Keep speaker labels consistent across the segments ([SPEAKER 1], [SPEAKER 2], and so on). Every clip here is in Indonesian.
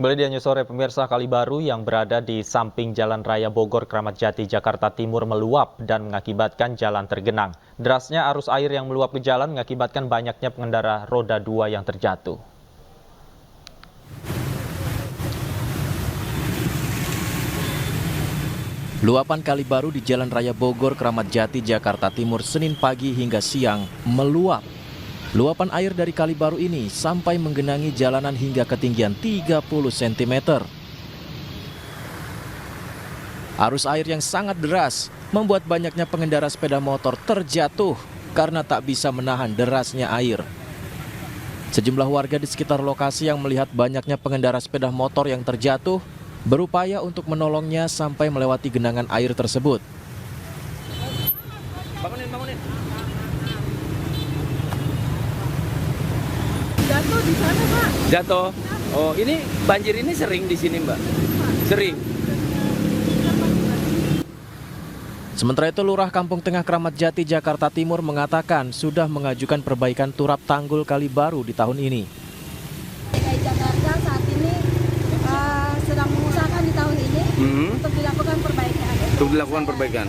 [SPEAKER 1] Kembali di News Sore, pemirsa, Kali Baru yang berada di samping Jalan Raya Bogor, Kramat Jati, Jakarta Timur meluap dan mengakibatkan jalan tergenang. Derasnya arus air yang meluap ke jalan mengakibatkan banyaknya pengendara roda 2 yang terjatuh.
[SPEAKER 2] Luapan Kali Baru di Jalan Raya Bogor, Kramat Jati, Jakarta Timur, Senin pagi hingga siang meluap. Luapan air dari Kali Baru ini sampai menggenangi jalanan hingga ketinggian 30 cm. Arus air yang sangat deras membuat banyaknya pengendara sepeda motor terjatuh karena tak bisa menahan derasnya air. Sejumlah warga di sekitar lokasi yang melihat banyaknya pengendara sepeda motor yang terjatuh berupaya untuk menolongnya sampai melewati genangan air tersebut.
[SPEAKER 3] Bangunin.
[SPEAKER 4] Jatuh di sana, Pak.
[SPEAKER 3] Jatuh. Oh, ini banjir ini sering di sini, Mbak? Sering.
[SPEAKER 2] Sementara itu, Lurah Kampung Tengah Kramat Jati, Jakarta Timur mengatakan sudah mengajukan perbaikan turap tanggul Kali Baru di tahun ini.
[SPEAKER 4] DKI Jakarta saat ini sedang mengusahakan di tahun ini untuk dilakukan perbaikan.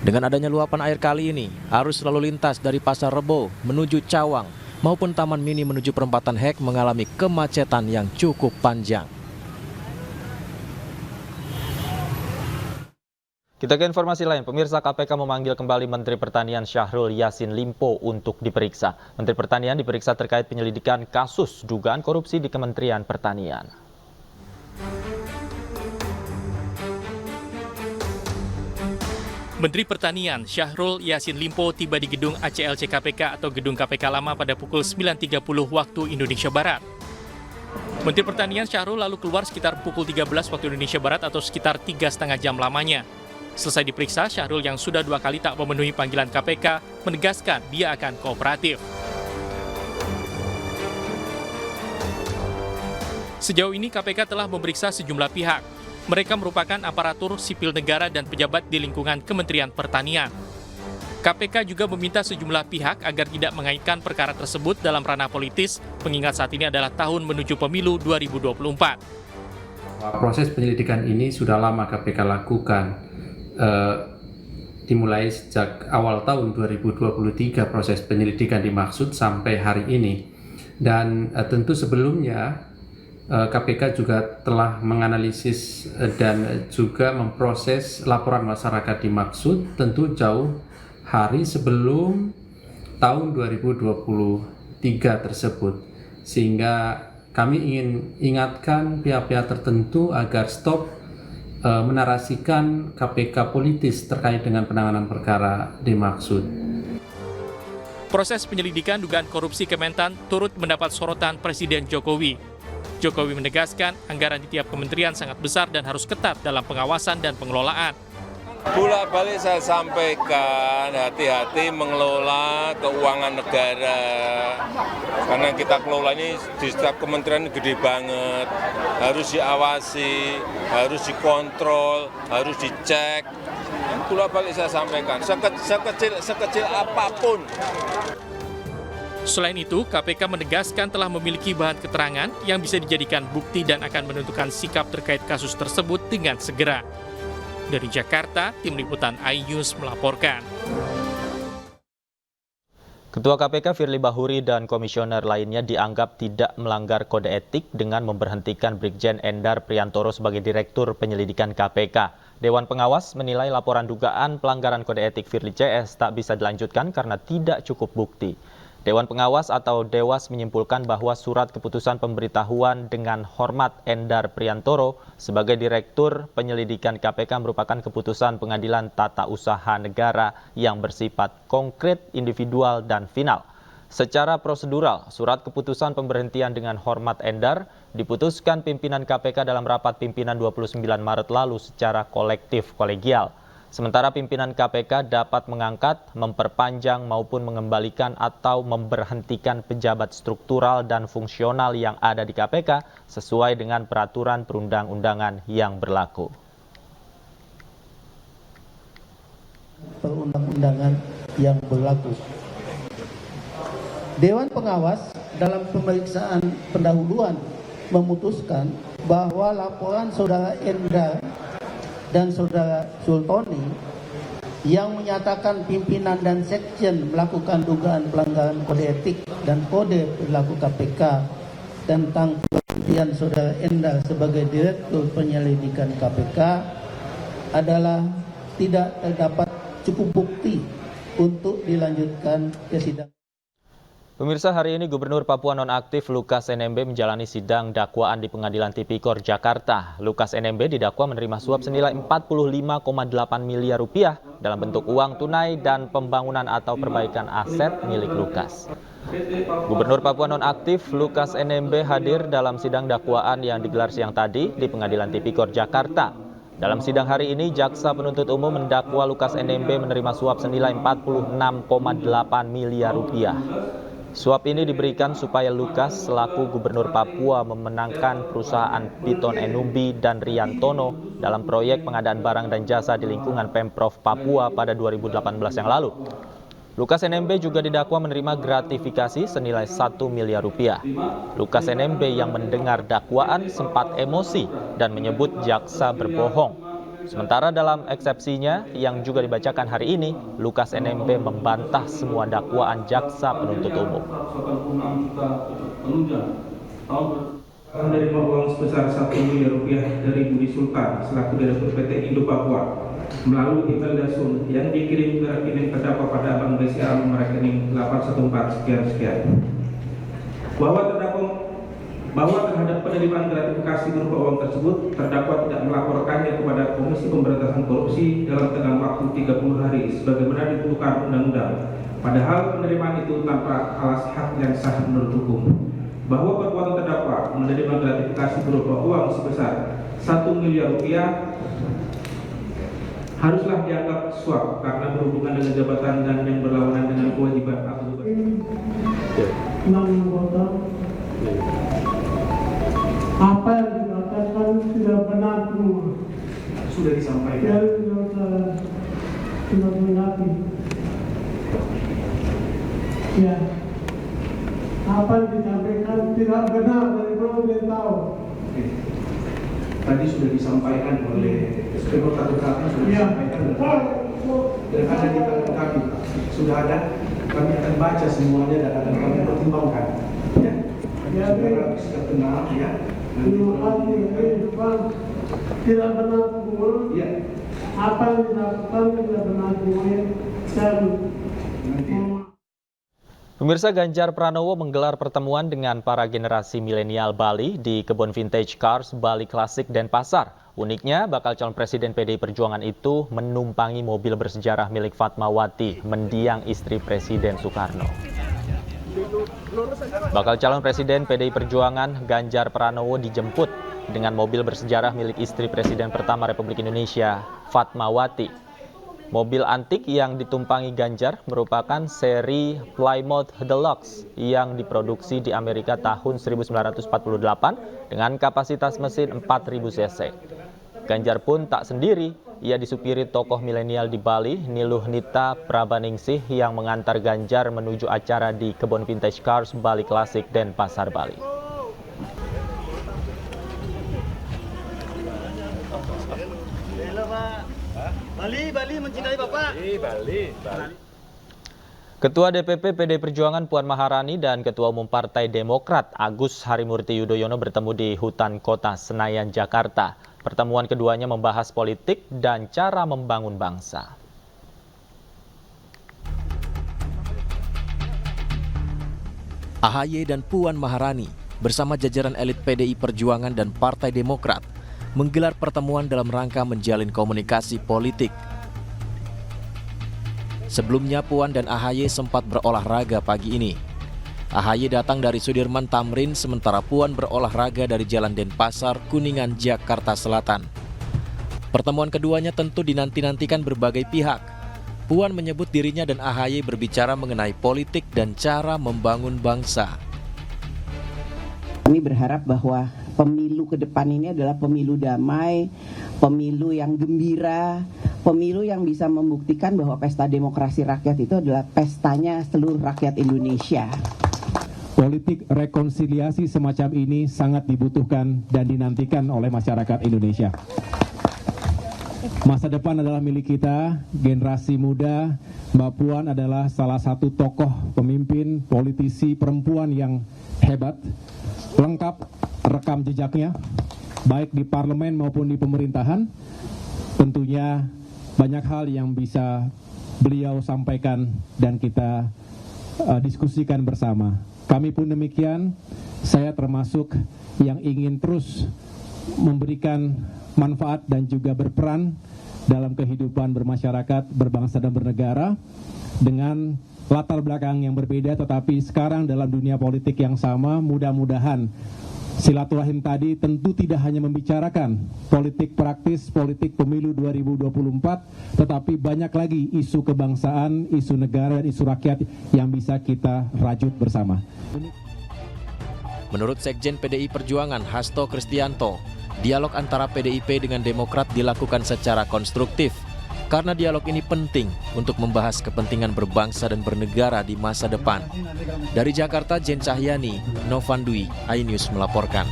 [SPEAKER 2] Dengan adanya luapan air kali ini, arus lalu lintas dari Pasar Rebo menuju Cawang maupun Taman Mini menuju perempatan Hek mengalami kemacetan yang cukup panjang.
[SPEAKER 1] Kita ke informasi lain, pemirsa, KPK memanggil kembali Menteri Pertanian Syahrul Yassin Limpo untuk diperiksa. Menteri Pertanian diperiksa terkait penyelidikan kasus dugaan korupsi di Kementerian Pertanian.
[SPEAKER 5] Menteri Pertanian Syahrul Yassin Limpo tiba di gedung ACLC KPK atau gedung KPK lama pada pukul 9.30 waktu Indonesia Barat. Menteri Pertanian Syahrul lalu keluar sekitar pukul 13 waktu Indonesia Barat atau sekitar 3,5 jam lamanya. Selesai diperiksa, Syahrul yang sudah 2 kali tak memenuhi panggilan KPK menegaskan dia akan kooperatif. Sejauh ini KPK telah memeriksa sejumlah pihak. Mereka merupakan aparatur sipil negara dan pejabat di lingkungan Kementerian Pertanian. KPK juga meminta sejumlah pihak agar tidak mengaitkan perkara tersebut dalam ranah politis, mengingat saat ini adalah tahun menuju pemilu 2024.
[SPEAKER 6] Proses penyelidikan ini sudah lama KPK lakukan, dimulai sejak awal tahun 2023 proses penyelidikan dimaksud sampai hari ini. Dan tentu sebelumnya KPK juga telah menganalisis dan juga memproses laporan masyarakat dimaksud tentu jauh hari sebelum tahun 2023 tersebut. Sehingga kami ingin ingatkan pihak-pihak tertentu agar stop menarasikan KPK politis terkait dengan penanganan perkara dimaksud.
[SPEAKER 5] Proses penyelidikan dugaan korupsi Kementan turut mendapat sorotan Presiden Jokowi. Jokowi menegaskan anggaran di tiap kementerian sangat besar dan harus ketat dalam pengawasan dan pengelolaan.
[SPEAKER 7] Bolak-balik saya sampaikan, hati-hati mengelola keuangan negara. Karena kita kelola ini di setiap kementerian gede banget. Harus diawasi, harus dikontrol, harus dicek. Bolak-balik saya sampaikan, sekecil apapun.
[SPEAKER 5] Selain itu, KPK menegaskan telah memiliki bahan keterangan yang bisa dijadikan bukti dan akan menentukan sikap terkait kasus tersebut dengan segera. Dari Jakarta, Tim Liputan iNews melaporkan.
[SPEAKER 1] Ketua KPK Firly Bahuri dan komisioner lainnya dianggap tidak melanggar kode etik dengan memberhentikan Brigjen Endar Priantoro sebagai Direktur Penyelidikan KPK. Dewan Pengawas menilai laporan dugaan pelanggaran kode etik Firly CS tak bisa dilanjutkan karena tidak cukup bukti. Dewan Pengawas atau Dewas menyimpulkan bahwa surat keputusan pemberitahuan dengan hormat Endar Priantoro sebagai Direktur Penyelidikan KPK merupakan keputusan Pengadilan Tata Usaha Negara yang bersifat konkret, individual, dan final. Secara prosedural, surat keputusan pemberhentian dengan hormat Endar diputuskan pimpinan KPK dalam rapat pimpinan 29 Maret lalu secara kolektif kolegial. Sementara pimpinan KPK dapat mengangkat, memperpanjang maupun mengembalikan atau memberhentikan pejabat struktural dan fungsional yang ada di KPK sesuai dengan peraturan perundang-undangan yang berlaku.
[SPEAKER 8] Perundang-undangan yang berlaku. Dewan Pengawas dalam pemeriksaan pendahuluan memutuskan bahwa laporan saudara Endar dan saudara Sultoni yang menyatakan pimpinan dan sekjen melakukan dugaan pelanggaran kode etik dan kode perilaku KPK tentang pemberhentian saudara Endar sebagai Direktur Penyelidikan KPK adalah tidak terdapat cukup bukti untuk dilanjutkan ke sidang.
[SPEAKER 1] Pemirsa, hari ini Gubernur Papua nonaktif Lukas NMB menjalani sidang dakwaan di Pengadilan Tipikor Jakarta. Lukas NMB didakwa menerima suap senilai 45,8 miliar rupiah dalam bentuk uang tunai dan pembangunan atau perbaikan aset milik Lukas. Gubernur Papua nonaktif Lukas NMB hadir dalam sidang dakwaan yang digelar siang tadi di Pengadilan Tipikor Jakarta. Dalam sidang hari ini, Jaksa Penuntut Umum mendakwa Lukas NMB menerima suap senilai 46,8 miliar rupiah. Suap ini diberikan supaya Lukas selaku Gubernur Papua memenangkan perusahaan Piton Enumbi dan Riantono dalam proyek pengadaan barang dan jasa di lingkungan Pemprov Papua pada 2018 yang lalu. Lukas NMB juga didakwa menerima gratifikasi senilai 1 miliar rupiah. Lukas NMB yang mendengar dakwaan sempat emosi dan menyebut jaksa berbohong. Sementara dalam eksepsinya yang juga dibacakan hari ini, Lukas NMB membantah semua dakwaan jaksa penuntut umum.
[SPEAKER 9] Menerima uang sebesar 1 miliar rupiah dari Budi Sultan selaku Direktur PT Indo Papua melalui email Dasun yang dikirim ke rekening terdakwa pada Bank BCA nomor rekening 814 sekian. Bahwa terhadap penerimaan gratifikasi berupa uang tersebut, terdakwa tidak melaporkannya kepada Komisi Pemberantasan Korupsi dalam tenggang waktu 30 hari sebagaimana ditentukan undang-undang. Padahal penerimaan itu tanpa alas hak yang sah menurut hukum. Bahwa perbuatan terdakwa menerima gratifikasi berupa uang sebesar 1 miliar rupiah haruslah dianggap suap karena berhubungan dengan jabatan dan yang berlawanan dengan kewajiban atau
[SPEAKER 10] apa yang dikatakan tidak benar semua.
[SPEAKER 9] sudah disampaikan.
[SPEAKER 10] Sudah benar. Ya. Apa yang disampaikan tidak benar dari belum dia tahu.
[SPEAKER 9] Tadi sudah disampaikan oleh Sekretariat Kami sudah disampaikan dan ada di tangan kami sudah ada. Kami akan baca semuanya dan akan kami pertimbangkan. Ya. Saudara sudah kenal ya.
[SPEAKER 10] Terima kasih. Tidak benar semua. Ya. Apa yang dilakukan tidak benar semua.
[SPEAKER 1] Pemirsa, Ganjar Pranowo menggelar pertemuan dengan para generasi milenial Bali di kebun vintage cars Bali Klasik Denpasar. Uniknya, bakal calon presiden PDI Perjuangan itu menumpangi mobil bersejarah milik Fatmawati, mendiang istri Presiden Soekarno. Bakal calon presiden PDI Perjuangan Ganjar Pranowo dijemput dengan mobil bersejarah milik istri Presiden pertama Republik Indonesia, Fatmawati. Mobil antik yang ditumpangi Ganjar merupakan seri Plymouth Deluxe yang diproduksi di Amerika tahun 1948 dengan kapasitas mesin 4.000 cc. Ganjar pun tak sendiri, ia disupiri tokoh milenial di Bali, Niluh Nita Prabaningsih yang mengantar Ganjar menuju acara di kebun vintage cars Bali Klasik Denpasar, Bali.
[SPEAKER 11] Bali mencintai Bapak. Bali.
[SPEAKER 1] Ketua DPP PDI Perjuangan Puan Maharani dan Ketua Umum Partai Demokrat Agus Harimurti Yudhoyono bertemu di Hutan Kota Senayan, Jakarta. Pertemuan keduanya membahas politik dan cara membangun bangsa.
[SPEAKER 2] AHY dan Puan Maharani bersama jajaran elit PDI Perjuangan dan Partai Demokrat menggelar pertemuan dalam rangka menjalin komunikasi politik. Sebelumnya Puan dan AHY sempat berolahraga pagi ini. AHY datang dari Sudirman Tamrin sementara Puan berolahraga dari Jalan Denpasar, Kuningan, Jakarta Selatan. Pertemuan keduanya tentu dinanti-nantikan berbagai pihak. Puan menyebut dirinya dan AHY berbicara mengenai politik dan cara membangun bangsa.
[SPEAKER 12] Kami berharap bahwa pemilu ke depan ini adalah pemilu damai, pemilu yang gembira, pemilu yang bisa membuktikan bahwa pesta demokrasi rakyat itu adalah pestanya seluruh rakyat Indonesia.
[SPEAKER 6] politik rekonsiliasi semacam ini sangat dibutuhkan dan dinantikan oleh masyarakat Indonesia. Masa depan adalah milik kita, generasi muda. Mbak Puan adalah salah satu tokoh pemimpin, politisi perempuan yang hebat, lengkap rekam jejaknya, baik di parlemen maupun di pemerintahan. Tentunya banyak hal yang bisa beliau sampaikan dan kita diskusikan bersama. Kami pun demikian, saya termasuk yang ingin terus memberikan manfaat dan juga berperan dalam kehidupan bermasyarakat, berbangsa dan bernegara dengan latar belakang yang berbeda, tetapi sekarang dalam dunia politik yang sama. Mudah-mudahan silaturahim tadi tentu tidak hanya membicarakan politik praktis, politik pemilu 2024, tetapi banyak lagi isu kebangsaan, isu negara, dan isu rakyat yang bisa kita rajut bersama.
[SPEAKER 2] Menurut Sekjen PDI Perjuangan Hasto Kristianto, dialog antara PDIP dengan Demokrat dilakukan secara konstruktif karena dialog ini penting untuk membahas kepentingan berbangsa dan bernegara di masa depan. Dari Jakarta, Jen Cahyani, Novan Dwi, iNews melaporkan.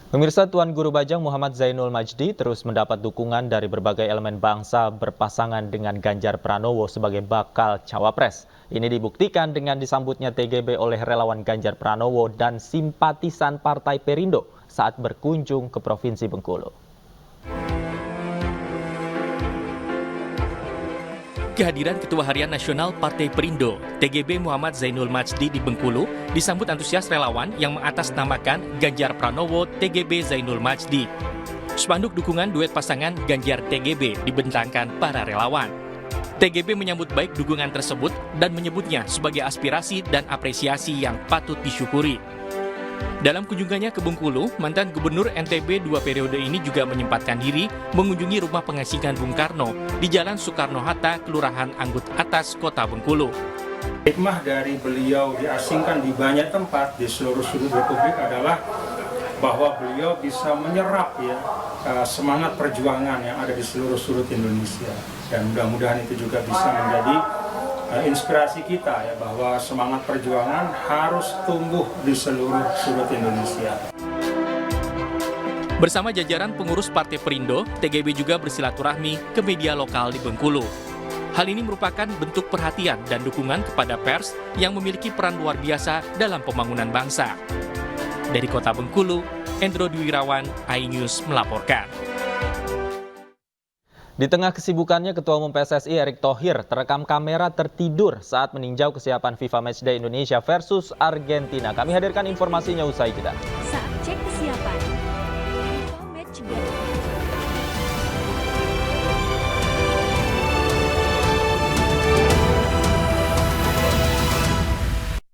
[SPEAKER 1] Pemirsa, Tuan Guru Bajang Muhammad Zainul Majdi terus mendapat dukungan dari berbagai elemen bangsa berpasangan dengan Ganjar Pranowo sebagai bakal cawapres. Ini dibuktikan dengan disambutnya TGB oleh relawan Ganjar Pranowo dan simpatisan Partai Perindo saat berkunjung ke Provinsi Bengkulu.
[SPEAKER 5] Kehadiran Ketua Harian Nasional Partai Perindo, TGB Muhammad Zainul Majdi di Bengkulu disambut antusias relawan yang mengatasnamakan Ganjar Pranowo TGB Zainul Majdi. Spanduk dukungan duet pasangan Ganjar TGB dibentangkan para relawan. TGB menyambut baik dukungan tersebut dan menyebutnya sebagai aspirasi dan apresiasi yang patut disyukuri. Dalam kunjungannya ke Bengkulu, mantan Gubernur NTB 2 periode ini juga menyempatkan diri mengunjungi rumah pengasingan Bung Karno di Jalan Soekarno-Hatta, Kelurahan Anggut Atas, Kota Bengkulu.
[SPEAKER 9] Hikmah dari beliau diasingkan di banyak tempat di seluruh sudut Republik adalah bahwa beliau bisa menyerap semangat perjuangan yang ada di seluruh sudut Indonesia, dan mudah-mudahan itu juga bisa menjadi inspirasi kita bahwa semangat perjuangan harus tumbuh di seluruh sudut Indonesia.
[SPEAKER 5] Bersama jajaran pengurus Partai Perindo, TGB juga bersilaturahmi ke media lokal di Bengkulu. Hal ini merupakan bentuk perhatian dan dukungan kepada pers yang memiliki peran luar biasa dalam pembangunan bangsa. Dari Kota Bengkulu, Endro Dwirawan, iNews melaporkan.
[SPEAKER 1] Di tengah kesibukannya, Ketua Umum PSSI Erick Thohir terekam kamera tertidur saat meninjau kesiapan FIFA Matchday Indonesia versus Argentina. Kami hadirkan informasinya usai jeda.
[SPEAKER 13] Saat cek